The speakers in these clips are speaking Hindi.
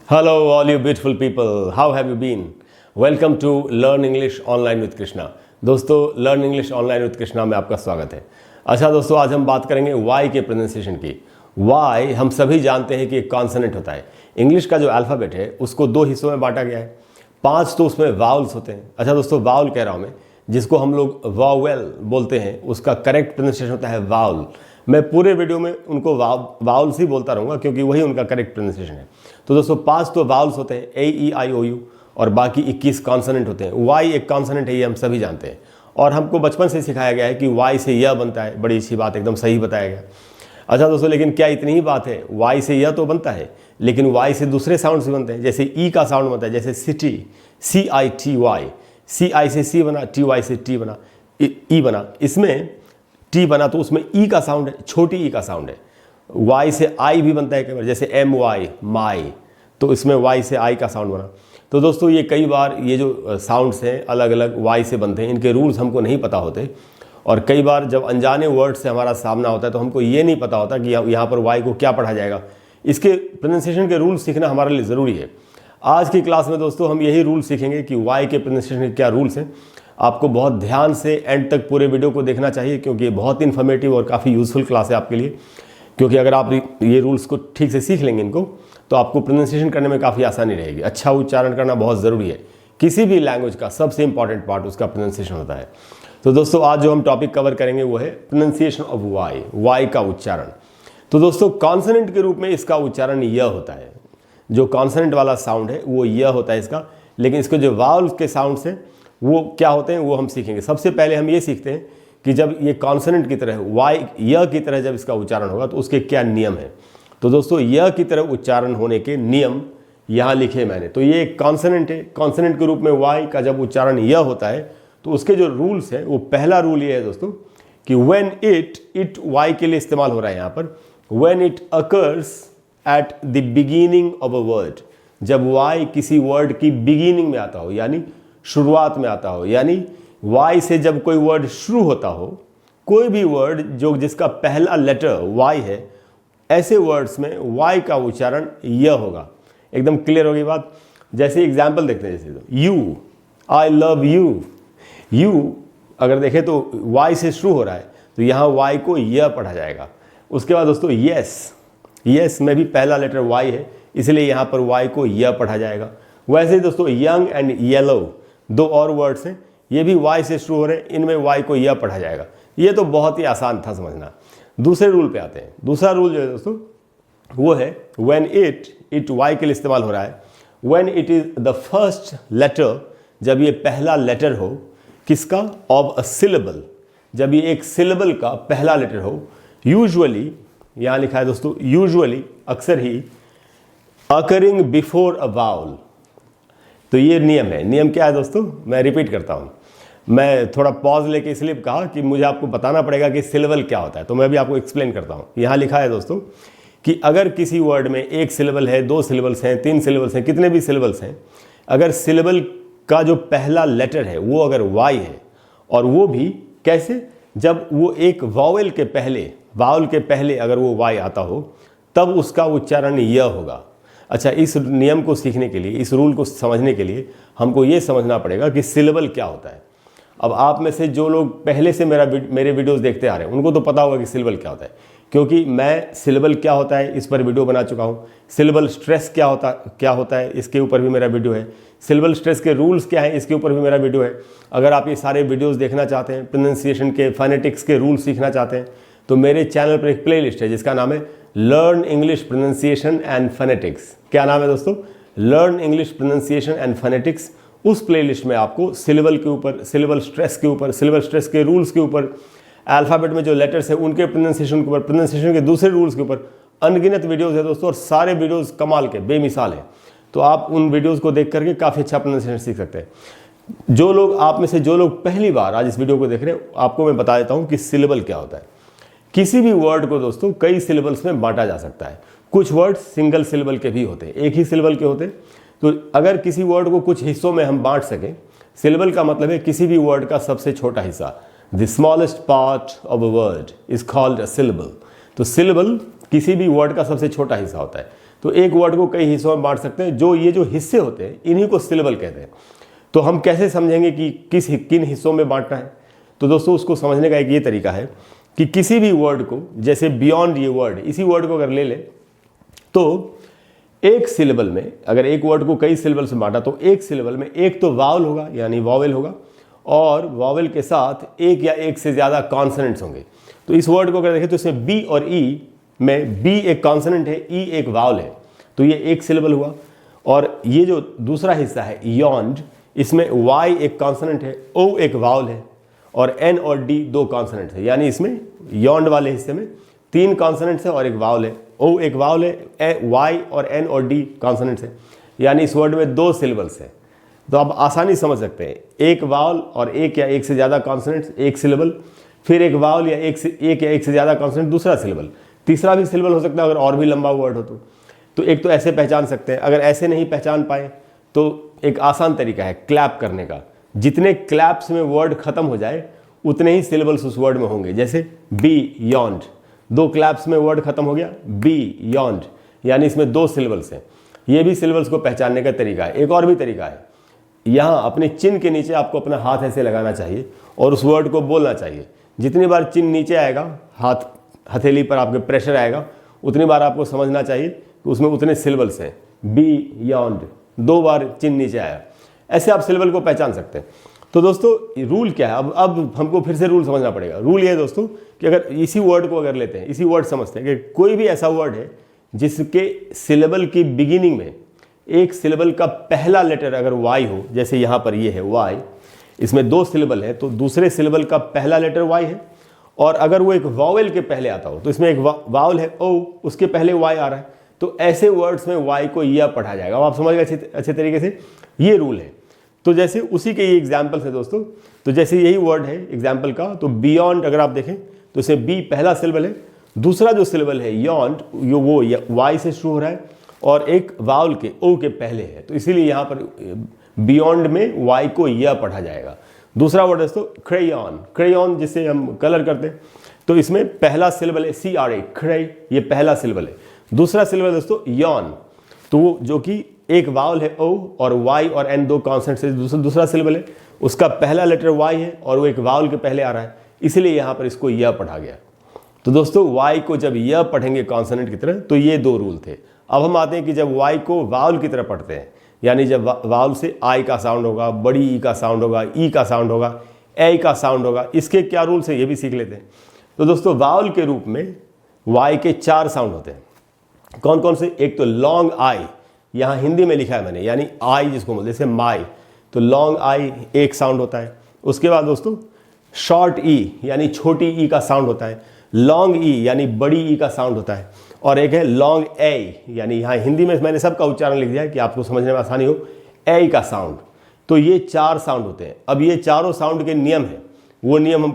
Hello, all you beautiful people. How have you been? Welcome to Learn English Online with Krishna. दोस्तों, Learn English Online with Krishna में आपका स्वागत है। अच्छा दोस्तों, आज हम बात करेंगे Y के प्रोनाउंसिएशन की। Y हम सभी जानते हैं कि एक कॉन्सोनेंट होता है। इंग्लिश का जो अल्फ़ाबेट है उसको दो हिस्सों में बांटा गया है। 5 तो उसमें वाउल्स होते हैं। अच्छा दोस्तों, वाउल कह रहा हूँ मैं, जिसको हम लोग वावेल बोलते हैं, उसका करेक्ट प्रोनाउंसिएशन होता है वाउल। मैं पूरे वीडियो में उनको वाउल्स ही बोलता रहूँगा क्योंकि वही उनका करेक्ट प्रोनाउंसिएशन है। तो दोस्तों 5 तो वाउल्स होते हैं, ए ई आई ओ यू, और बाकी 21 कॉन्सोनेंट होते हैं। वाई एक कॉन्सोनेंट है, ये हम सभी जानते हैं, और हमको बचपन से सिखाया गया है कि वाई से यह बनता है। बड़ी अच्छी बात, एकदम सही बताया गया। अच्छा दोस्तों, लेकिन क्या इतनी ही बात है? वाई से यह तो बनता है, लेकिन वाई से दूसरे साउंड भी बनते हैं। जैसे ई का साउंड बनता है, जैसे city, C I T Y, C I से सी बना, टी वाई से टी बना, ई बना, इसमें टी बना तो उसमें ई का साउंड है, छोटी ई का साउंड है। वाई से आई भी बनता है कई बार, जैसे एम वाई माई, तो इसमें वाई से आई का साउंड बना। तो दोस्तों ये कई बार ये जो साउंड्स हैं अलग अलग वाई से बनते हैं, इनके रूल्स हमको नहीं पता होते, और कई बार जब अनजाने वर्ड से हमारा सामना होता है तो हमको ये नहीं पता होता कि यहाँ पर वाई को क्या पढ़ा जाएगा। इसके प्रोनाउंसिएशन के रूल्स सीखना हमारे लिए ज़रूरी है। आज की क्लास में दोस्तों हम यही रूल सीखेंगे कि वाई के प्रोनाउंसिएशन के क्या रूल्स हैं। आपको बहुत ध्यान से एंड तक पूरे वीडियो को देखना चाहिए क्योंकि ये बहुत इन्फॉर्मेटिव और काफ़ी यूज़फुल क्लास है आपके लिए। क्योंकि अगर आप ये रूल्स को ठीक से सीख लेंगे इनको, तो आपको प्रोनाउंसिएशन करने में काफ़ी आसानी रहेगी। अच्छा उच्चारण करना बहुत ज़रूरी है। किसी भी लैंग्वेज का सबसे इंपॉर्टेंट पार्ट उसका प्रोनाउंसिएशन होता है। तो दोस्तों आज जो हम टॉपिक कवर करेंगे वो है प्रोनाउंसिएशन ऑफ वाई, वाई का उच्चारण। तो दोस्तों कॉन्सोनेंट के रूप में इसका उच्चारण यह होता है। जो कॉन्सोनेंट वाला साउंड है वो यह होता है इसका, लेकिन इसके जो वावल्स के साउंड्स हैं वो क्या होते हैं वो हम सीखेंगे। सबसे पहले हम ये सीखते हैं कि जब ये कॉन्सोनेंट की तरह वाई यह की तरह जब इसका उच्चारण होगा तो उसके क्या नियम है। तो दोस्तों यह की तरह उच्चारण होने के नियम यहाँ लिखे मैंने। तो ये एक कॉन्सोनेंट है, कॉन्सोनेंट के रूप में वाई का जब उच्चारण यह होता है तो उसके जो रूल्स हैं वो पहला रूल ये है दोस्तों कि व्हेन इट वाई के लिए इस्तेमाल हो रहा है यहाँ पर, when it occurs at the beginning of a word. जब वाई किसी वर्ड की बिगिनिंग में आता हो, यानी शुरुआत में आता हो, यानी वाई से जब कोई वर्ड शुरू होता हो, कोई भी वर्ड जो जिसका पहला लेटर वाई है, ऐसे वर्ड्स में वाई का उच्चारण यह होगा। एकदम क्लियर होगी बात। जैसे एग्जाम्पल देखते हैं, जैसे you, I love you, you अगर देखें तो वाई से शुरू हो रहा है तो यहाँ वाई को यह पढ़ा जाएगा। उसके बाद दोस्तों यस, यस में भी पहला लेटर वाई है, इसलिए यहाँ पर वाई को यह पढ़ा जाएगा। वैसे ही दोस्तों यंग एंड येलो दो और वर्ड्स हैं, ये भी वाई से शुरू हो रहे हैं, इनमें वाई को यह पढ़ा जाएगा। ये तो बहुत ही आसान था समझना। दूसरे रूल पे आते हैं। दूसरा रूल जो है दोस्तों वो है व्हेन इट वाई के लिए इस्तेमाल हो रहा है, when it is the first letter, जब ये पहला लेटर हो किसका, ऑफ अ सिलेबल, जब ये एक सिलेबल का पहला लेटर हो। यूजुअली यहाँ लिखा है दोस्तों, यूजुअली अक्सर ही अकरिंग बिफोर अ वाउल। तो ये नियम है। नियम क्या है दोस्तों, मैं रिपीट करता हूँ। मैं थोड़ा पॉज लेके इसलिए कहा कि मुझे आपको बताना पड़ेगा कि सिलेबल क्या होता है, तो मैं भी आपको एक्सप्लेन करता हूँ। यहाँ लिखा है दोस्तों कि अगर किसी वर्ड में एक सिलेबल है, 2 सिलेबल्स हैं, 3 सिलेबल्स हैं, कितने भी सिलेबल्स हैं, अगर सिलेबल का जो पहला लेटर है वो अगर वाई है, और वो भी कैसे, जब वो एक वावेल के पहले, वावल के पहले अगर वो वाई आता हो, तब उसका उच्चारण यह होगा। अच्छा, इस नियम को सीखने के लिए, इस रूल को समझने के लिए हमको ये समझना पड़ेगा कि सिलेबल क्या होता है। अब आप में से जो लोग पहले से मेरे वीडियोस देखते आ रहे हैं उनको तो पता होगा कि सिलेबल क्या होता है, क्योंकि मैं सिलेबल क्या होता है इस पर वीडियो बना चुका हूँ। सिलेबल स्ट्रेस क्या होता है इसके ऊपर भी मेरा वीडियो है। सिलेबल स्ट्रेस के रूल्स क्या हैं इसके ऊपर भी मेरा वीडियो है। अगर आप ये सारे वीडियोज़ देखना चाहते हैं, प्रोनाउंसिएशन के, फोनेटिक्स के रूल्स सीखना चाहते हैं, तो मेरे चैनल पर एक प्लेलिस्ट है जिसका नाम है learn English pronunciation and phonetics. क्या नाम है दोस्तों? Learn English pronunciation and phonetics. उस प्लेलिस्ट में आपको सिलेबल के ऊपर, सिलेबल स्ट्रेस के ऊपर, सिलेबल स्ट्रेस के रूल्स के ऊपर, अल्फ़ाबेट में जो लेटर्स है उनके प्रोनाउंसिएशन के ऊपर, प्रोनाउंसिएशन के दूसरे रूल्स के ऊपर अनगिनत वीडियोज़ है दोस्तों, और सारे वीडियोज़ कमाल के, बेमिसाल हैं। तो आप उन वीडियोज़ को देख करके काफ़ी अच्छा प्रोनाउंसिएशन सीख सकते हैं। जो लोग आप में से जो लोग पहली बार आज इस वीडियो को देख रहे हैं, आपको मैं बता देता हूँ कि सिलेबल क्या होता है। किसी भी वर्ड को दोस्तों कई सिलेबल्स में बांटा जा सकता है। कुछ वर्ड सिंगल सिलेबल के भी होते हैं, एक ही सिलेबल के होते हैं। तो अगर किसी वर्ड को कुछ हिस्सों में हम बांट सकें, सिलेबल का मतलब है किसी भी वर्ड का सबसे छोटा हिस्सा। The smallest part of a word is called a syllable. तो सिलेबल किसी भी वर्ड का सबसे छोटा हिस्सा होता है। तो एक वर्ड को कई हिस्सों में बांट सकते हैं। ये जो हिस्से होते हैं इन्हीं को सिलेबल कहते हैं। तो हम कैसे समझेंगे कि किन हिस्सों में बांटना है? तो दोस्तों उसको समझने का एक ये तरीका है कि किसी भी वर्ड को, जैसे बियॉन्ड ये वर्ड, इसी वर्ड को अगर ले ले तो एक सिलेबल में, अगर एक वर्ड को कई सिलेबल से बांटा तो एक सिलेबल में एक तो वावल होगा यानी वॉवेल होगा, और वॉवेल के साथ एक या एक से ज़्यादा कॉन्सोनेंट्स होंगे। तो इस वर्ड को अगर देखें तो इसमें बी और ई में बी एक कॉन्सोनेंट है, ई एक वावल है, तो ये एक सिलेबल हुआ। और ये जो दूसरा हिस्सा है यॉन्ड, इसमें वाई एक कॉन्सोनेंट है, ओ एक वावल है, और एन और डी दो कॉन्सोनेंट्स है। यानी इसमें यॉन्ड वाले हिस्से में 3 कॉन्सोनेंट्स है और एक वावल है, ओ एक वावल है, वाई और एन और डी कॉन्सोनेंट्स है। यानी इस वर्ड में 2 सिलेबल्स हैं। तो आप आसानी समझ सकते हैं, एक वावल और एक या एक से ज़्यादा कॉन्सोनेंट्स एक सिलेबल, फिर एक वावल या एक या एक से ज़्यादा कॉन्सोनेंट दूसरा सिलेबल, तीसरा भी सिलेबल हो सकता है अगर और भी लंबा वर्ड हो तो एक तो ऐसे पहचान सकते हैं। अगर ऐसे नहीं पहचान पाए तो एक आसान तरीका है क्लैप करने का। जितने क्लैप्स में वर्ड खत्म हो जाए उतने ही सिलेबल्स उस वर्ड में होंगे। जैसे बी यॉन्ड, 2 क्लैप्स में वर्ड खत्म हो गया, बी यॉन्ड, यानी इसमें 2 सिलेबल्स हैं। ये भी सिलेबल्स को पहचानने का तरीका है। एक और भी तरीका है, यहाँ अपने चिन्ह के नीचे आपको अपना हाथ ऐसे लगाना चाहिए और उस वर्ड को बोलना चाहिए। जितनी बार चिन्ह नीचे आएगा, हाथ हथेली पर आपके प्रेशर आएगा, उतनी बार आपको समझना चाहिए कि उसमें उतने सिलेबल्स हैं। बी यॉन्ड, 2 बार चिन्ह नीचे आया, ऐसे आप सिलेबल को पहचान सकते हैं। तो दोस्तों रूल क्या है? अब हमको फिर से रूल समझना पड़ेगा। रूल ये है दोस्तों कि अगर इसी वर्ड को अगर लेते हैं, इसी वर्ड समझते हैं कि कोई भी ऐसा वर्ड है जिसके सिलेबल की बिगिनिंग में एक सिलेबल का पहला लेटर अगर वाई हो, जैसे यहाँ पर ये है वाई, इसमें 2 सिलेबल है तो दूसरे सिलेबल का पहला लेटर वाई है। और अगर वो एक वावेल के पहले आता हो तो इसमें एक वावल है ओ, उसके पहले वाई आ रहा है, तो ऐसे वर्ड्स में वाई को यह पढ़ा जाएगा। अब आप समझ गए अच्छे तरीके से, ये रूल है। तो जैसे उसी के ये एग्जाम्पल्स है दोस्तों। तो जैसे यही वर्ड है एग्जाम्पल का, तो बियॉन्ड अगर आप देखें तो इसमें बी पहला सिलेबल है, दूसरा जो सिलेबल है यॉन्ड वो वाई से शुरू हो रहा है और एक वावल के ओ के पहले है, तो इसीलिए यहाँ पर बियॉन्ड में वाई को यह पढ़ा जाएगा। दूसरा वर्ड है दोस्तों क्रेयॉन, क्रेयॉन जिससे हम कलर करते हैं, तो इसमें पहला सिलेबल है सी आर ए, क्रे, ये पहला सिलेबल है। दूसरा सिलेबल दोस्तों यॉन, तो जो कि एक वावल है ओ और वाई और एन 2 कॉन्सोनेंट से दूसरा सिलेबल है, उसका पहला लेटर वाई है और वो एक वावल के पहले आ रहा है, इसलिए यहाँ पर इसको यह पढ़ा गया। तो दोस्तों वाई को जब यह पढ़ेंगे कॉन्सोनेंट की तरह, तो ये 2 रूल थे। अब हम आते हैं कि जब वाई को वावल की तरह पढ़ते हैं, यानी जब वावल से आई का साउंड होगा, बड़ी ई का साउंड होगा, ई का साउंड होगा, ए का साउंड होगा, इसके क्या रूल्स है ये भी सीख लेते हैं। तो दोस्तों वावल के रूप में वाई के 4 साउंड होते हैं। कौन कौन से? एक तो लॉन्ग आई, यहाँ हिंदी में लिखा है मैंने, यानी आई जिसको बोलते हैं, जैसे माई, तो लॉन्ग आई एक साउंड होता है। उसके बाद दोस्तों शॉर्ट ई यानी छोटी ई का साउंड होता है, लॉन्ग ई यानी बड़ी ई का साउंड होता है, और एक है लॉन्ग ए, यानी यहाँ हिंदी में मैंने सबका उच्चारण लिख दिया है कि आपको समझने में आसानी हो, ए का साउंड। तो ये 4 साउंड होते हैं। अब ये चारों साउंड के नियम हैं, वो नियम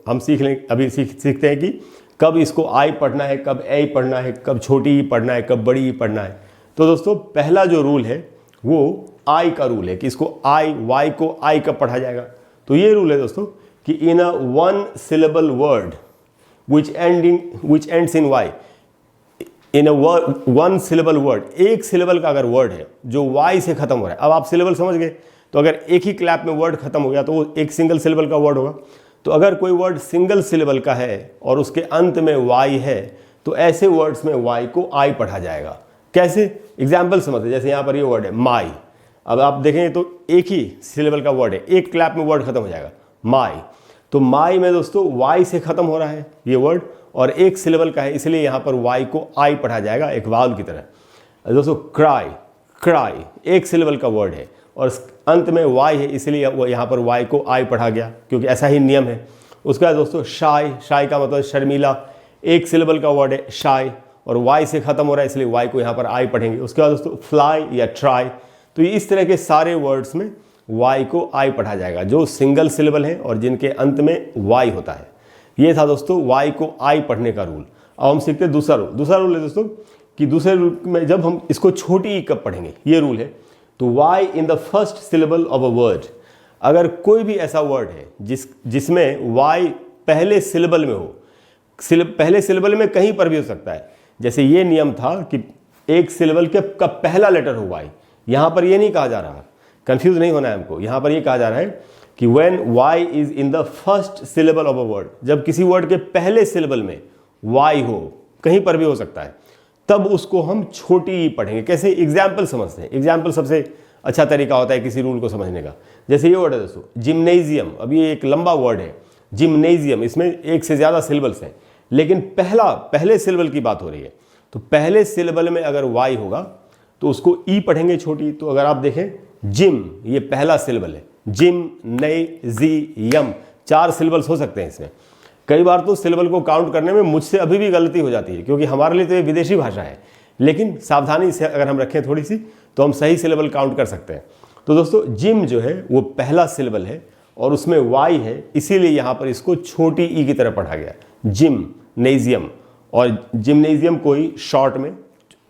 हम सीख लेंगे, अभी सीखते हैं कि कब इसको आई पढ़ना है, कब ए पढ़ना है, कब छोटी ई पढ़ना है, कब बड़ी ई पढ़ना है। तो दोस्तों पहला जो रूल है वो आई का रूल है कि इसको आई, वाई को आई कब पढ़ा जाएगा। तो ये रूल है दोस्तों कि इन अ 1 syllable word which ends in y, in a 1 syllable word, एक सिलेबल का अगर वर्ड है जो वाई से खत्म हो रहा है। अब आप सिलेबल समझ गए, तो अगर एक ही क्लैप में वर्ड खत्म हो गया तो वो एक सिंगल सिलेबल का वर्ड होगा। तो अगर कोई वर्ड सिंगल सिलेबल का है और उसके अंत में वाई है, तो ऐसे वर्ड्स में वाई को आई पढ़ा जाएगा। कैसे? एग्जाम्पल समझते, जैसे यहाँ पर ये वर्ड है माई। अब आप देखेंगे तो एक ही सिलेबल का वर्ड है, एक क्लैप में वर्ड खत्म हो जाएगा माई। तो माई में दोस्तों वाई से खत्म हो रहा है ये वर्ड और एक सिलेबल का है, इसलिए यहाँ पर वाई को आई पढ़ा जाएगा एक वावल की तरह। दोस्तों क्राई, क्राई एक सिलेबल का वर्ड है और अंत में वाई है, इसलिए वो यहाँ पर वाई को आई पढ़ा गया, क्योंकि ऐसा ही नियम है। उसके बाद दोस्तों शाय, शाय का मतलब शर्मीला, एक सिलेबल का वर्ड है शाय और वाई से खत्म हो रहा है, इसलिए वाई को यहाँ पर आई पढ़ेंगे। उसके बाद दोस्तों फ्लाई या ट्राई, तो इस तरह के सारे वर्ड्स में वाई को आई पढ़ा जाएगा जो सिंगल सिलेबल है और जिनके अंत में वाई होता है। ये था दोस्तों वाई को आई पढ़ने का रूल। अब हम सीखते हैं दूसरा रूल। दूसरा रूल है दोस्तों कि दूसरे रूल में जब हम इसको छोटी ई कब पढ़ेंगे, ये रूल है। तो Y in the first syllable of a word, अगर कोई भी ऐसा वर्ड है जिसमें वाई पहले सिलेबल में हो, पहले सिलेबल में कहीं पर भी हो सकता है। जैसे ये नियम था कि एक सिलेबल के का पहला लेटर हो वाई। यहां पर ये नहीं कहा जा रहा, कंफ्यूज नहीं होना है हमको, यहां पर ये कहा जा रहा है कि when Y is in the first syllable of a word, जब किसी वर्ड के पहले सिलेबल में वाई हो, कहीं पर भी हो सकता है, तब उसको हम छोटी ई पढ़ेंगे। कैसे? एग्जाम्पल समझते हैं। एग्जाम्पल सबसे अच्छा तरीका होता है किसी रूल को समझने का। जैसे ये वर्ड है दोस्तों, जिम्नेजियम। अब ये एक लंबा वर्ड है जिम्नेजियम, इसमें एक से ज़्यादा सिलेबल्स हैं, लेकिन पहले सिलेबल की बात हो रही है। तो पहले सिलेबल में अगर वाई होगा तो उसको ई पढ़ेंगे छोटी। तो अगर आप देखें जिम, ये पहला सिलेबल है, जिम नई जी यम, 4 सिलेबल्स हो सकते हैं इसमें। कई बार तो सिलेबल को काउंट करने में मुझसे अभी भी गलती हो जाती है, क्योंकि हमारे लिए तो ये विदेशी भाषा है, लेकिन सावधानी से अगर हम रखें थोड़ी सी तो हम सही सिलेबल काउंट कर सकते हैं। तो दोस्तों जिम जो है वो पहला सिलेबल है और उसमें वाई है, इसीलिए यहाँ पर इसको छोटी ई की तरह पढ़ा गया, जिम्नेजियम। और जिम्नेजियम को ही शॉर्ट में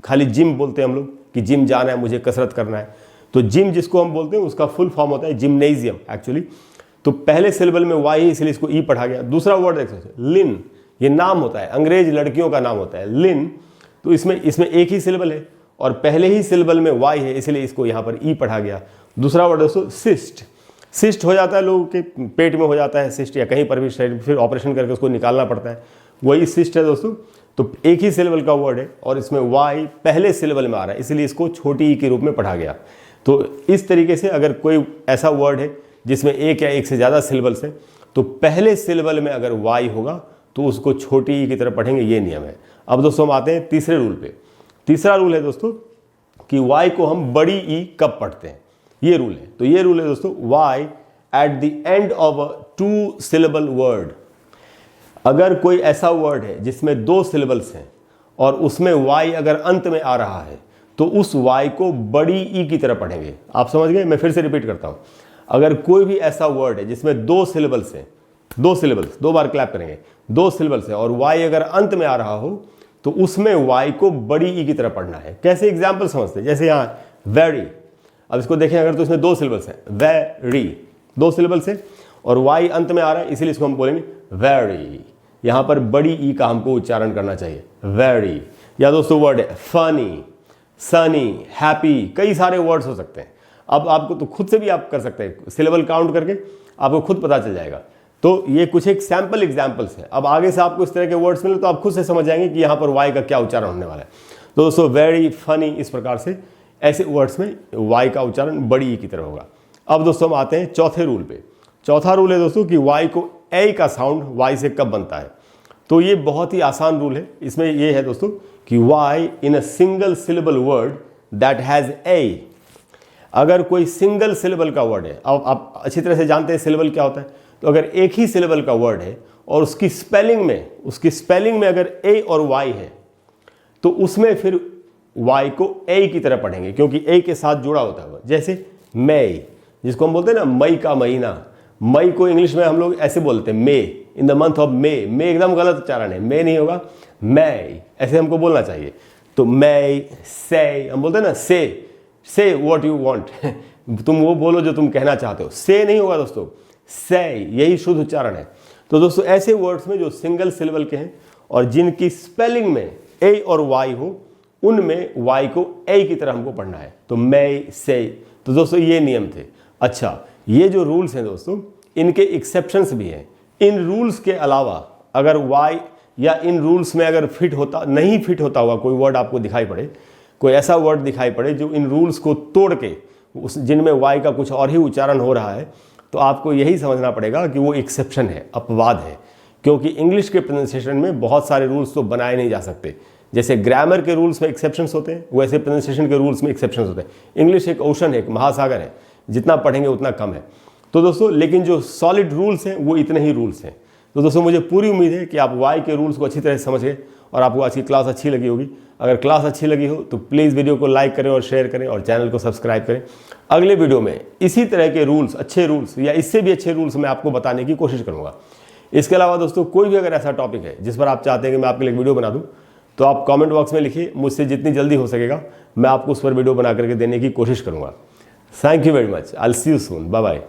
खाली जिम बोलते हैं हम लोग, कि जिम जाना है, मुझे कसरत करना है। तो जिम जिसको हम बोलते हैं उसका फुल फॉर्म होता है जिम्नेजियम एक्चुअली। तो पहले सिलेबल में वाई है, इसलिए इसको ई पढ़ा गया। दूसरा वर्ड देख सकते हैं लिन, ये नाम होता है, अंग्रेज लड़कियों का नाम होता है लिन। तो इसमें एक ही सिलेबल है और पहले ही सिलेबल में वाई है, इसलिए इसको यहाँ पर ई पढ़ा गया। दूसरा वर्ड दोस्तों सिस्ट। सिस्ट हो जाता है लोगों के पेट में हो जाता है सिस्ट, या कहीं पर भी शरीर, फिर ऑपरेशन करके उसको निकालना पड़ता है, वही सिस्ट है दोस्तों। तो एक ही सिलेबल का वर्ड है और इसमें वाई पहले सिलेबल में आ रहा है, इसलिए इसको छोटी ई के रूप में पढ़ा गया। तो इस तरीके से अगर कोई ऐसा वर्ड है जिसमें एक या एक से ज़्यादा सिलेबल्स हैं, तो पहले सिलेबल में अगर वाई होगा तो उसको छोटी ई की तरह पढ़ेंगे, ये नियम है। अब दोस्तों हम आते हैं तीसरे रूल पे। तीसरा रूल है दोस्तों कि वाई को हम बड़ी ई कब पढ़ते हैं, ये रूल है। तो ये रूल है दोस्तों, Y at the end of a 2 syllable word. अगर कोई ऐसा वर्ड है जिसमें 2 सिलेबल्स हैं और उसमें वाई अगर अंत में आ रहा है, तो उस वाई को बड़ी ई की तरह पढ़ेंगे। आप समझ गए? मैं फिर से रिपीट करता हूं। अगर कोई भी ऐसा वर्ड है जिसमें 2 सिलेबल्स हैं, 2 सिलेबल्स, 2 बार क्लैप करेंगे, 2 सिलेबल्स है और वाई अगर अंत में आ रहा हो, तो उसमें वाई को बड़ी ई की तरह पढ़ना है। कैसे? एग्जाम्पल समझते हैं। जैसे यहाँ वेरी, अब इसको देखें अगर, तो इसमें 2 सिलेबल्स हैं, वेरी 2 सिलेबल्स है और वाई अंत में आ रहा है, इसीलिए इसको हम बोलेंगे वेरी। यहाँ पर बड़ी ई का हमको उच्चारण करना चाहिए, वेरी। या दोस्तों वर्ड है फनी, सनी, हैप्पी, कई सारे वर्ड्स हो सकते हैं। अब आपको तो खुद से भी आप कर सकते हैं, सिलेबल काउंट करके आपको खुद पता चल जाएगा। तो ये कुछ एक सैम्पल एग्जाम्पल्स हैं। अब आगे से आपको इस तरह के वर्ड्स मिले तो आप खुद से समझ जाएंगे कि यहाँ पर वाई का क्या उच्चारण होने वाला है। तो दोस्तों वेरी, फनी, इस प्रकार से ऐसे वर्ड्स में वाई का उच्चारण बड़ी ई की तरह होगा। अब दोस्तों हम आते हैं चौथे रूल पे। चौथा रूल है दोस्तों कि वाई को ए का साउंड वाई से कब बनता है। तो ये बहुत ही आसान रूल है। इसमें ये है दोस्तों कि Y in a single syllable word that has A. अगर कोई सिंगल सिलेबल का वर्ड है, अब आप अच्छी तरह से जानते हैं सिलेबल क्या होता है। तो अगर एक ही सिलेबल का वर्ड है और उसकी स्पेलिंग में अगर ए और वाई है, तो उसमें फिर वाई को ए की तरह पढ़ेंगे, क्योंकि ए के साथ जुड़ा होता है। जैसे मई, जिसको हम बोलते हैं ना मई का महीना, मई को इंग्लिश में हम लोग ऐसे बोलते हैं May, in the month of May. May एकदम गलत उच्चारण है, मे नहीं होगा, मई, ऐसे हमको बोलना चाहिए। तो मई, से, हम बोलते हैं ना से व्हाट यू वांट, तुम वो बोलो जो तुम कहना चाहते हो। से नहीं होगा दोस्तों, से, यही शुद्ध उच्चारण है। तो दोस्तों ऐसे वर्ड्स में जो सिंगल सिलेबल के हैं और जिनकी स्पेलिंग में ए और वाई हो, उनमें वाई को ए की तरह हमको पढ़ना है। तो मई, से। तो दोस्तों ये नियम थे। अच्छा, ये जो रूल्स हैं दोस्तों, इनके एक्सेप्शंस भी हैं। इन रूल्स के अलावा अगर वाई या इन रूल्स में अगर नहीं फिट होता हुआ कोई वर्ड आपको दिखाई पड़े, कोई ऐसा वर्ड दिखाई पड़े जो इन रूल्स को तोड़ के जिनमें वाई का कुछ और ही उच्चारण हो रहा है, तो आपको यही समझना पड़ेगा कि वो एक्सेप्शन है, अपवाद है। क्योंकि इंग्लिश के प्रोनाउंसिएशन में बहुत सारे रूल्स तो बनाए नहीं जा सकते। जैसे ग्रामर के रूल्स में एक्सेप्शंस होते हैं, वैसे प्रोनाउंसिएशन के रूल्स में एक्सेप्शंस होते हैं। इंग्लिश एक ओशन है, एक महासागर है, जितना पढ़ेंगे उतना कम है। तो दोस्तों लेकिन जो सॉलिड रूल्स हैं वो इतने ही रूल्स हैं। तो दोस्तों मुझे पूरी उम्मीद है कि आप वाई के रूल्स को अच्छी तरह से समझ गए और आपको आज की क्लास अच्छी लगी होगी। अगर क्लास अच्छी लगी हो तो प्लीज़ वीडियो को लाइक करें और शेयर करें और चैनल को सब्सक्राइब करें। अगले वीडियो में इसी तरह के रूल्स, अच्छे रूल्स या इससे भी अच्छे रूल्स मैं आपको बताने की कोशिश करूँगा। इसके अलावा दोस्तों कोई भी अगर ऐसा टॉपिक है जिस पर आप चाहते हैं कि मैं आपके लिए वीडियो बना दूँ, तो आप कमेंट बॉक्स में लिखिए। मुझसे जितनी जल्दी हो सकेगा मैं आपको उस पर वीडियो बना करके देने की कोशिश करूँगा। Thank you very much. I will see you soon. Bye bye.